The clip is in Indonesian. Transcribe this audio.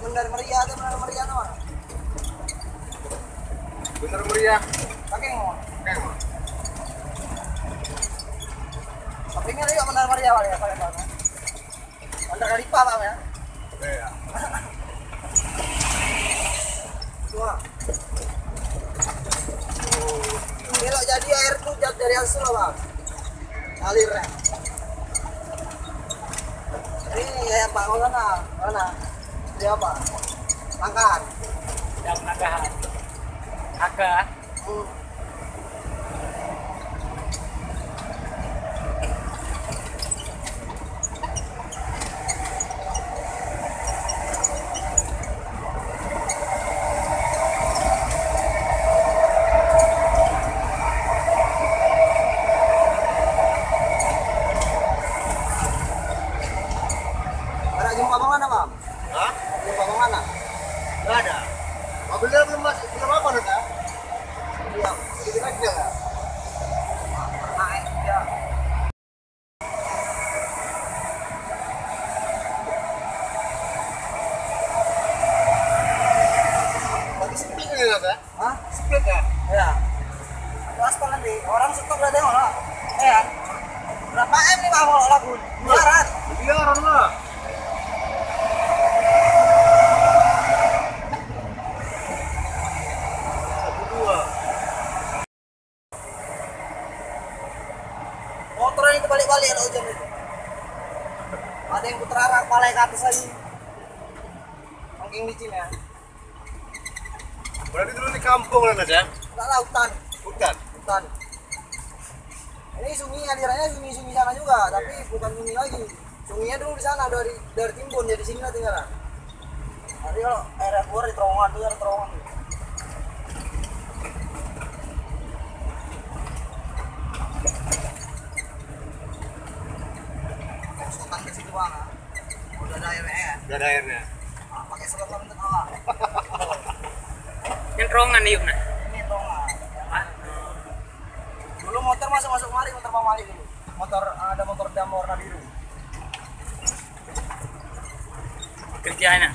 Benar meriah atau benar meriah mana? Bener meriah. Pakai ngomong. Kan. Tapi ini juga benar meriah kali ya pakai bang. Benar dari pak bang ya. Iya. Tua. Belok jadi air tuh dari hasil bang. Alirnya. Ini kayak Pak mana? Dia apa? Angkat. Yang nagahan. Agak. Ada jumpa bang mana bang? Hah? Jumpa bang mana? Enggak ada. Mobilnya belum apa nih? Iya. Sedikit aja lah. Naik ya. Lagi split ini ya? Hah? Split ya? Ya. Ada aspal nanti. Orang stop udah tengok lah. Ya. Berapa M nih bang kalau lagu? Barat. Biaran lah. Motor ini terbalik-balik ada hujan itu. Ada yang putar arah kepala ke atas lagi. Mungkin licin ya. Berarti dulu di kampung lah Nas ya? Enggak lah hutan. Hutan. Hutan. Ini sungai alirannya sungai sana juga, tapi bukan sungai lagi. Sungainya dulu di sana dari Timbun, jadi sini lah tinggal. Nanti kalau airnya keluar di terowongan tuh ada terowongan. Masukkan ke situ bang. Udah ada airnya ya. Gak ada airnya. Nah, pakai selokan untuk awal. Yang terowongan nih yuk nah. Ini terowongan. Dulu motor masuk kemari, motor pamali dulu. Ada motor dam warna biru. Kerjanya.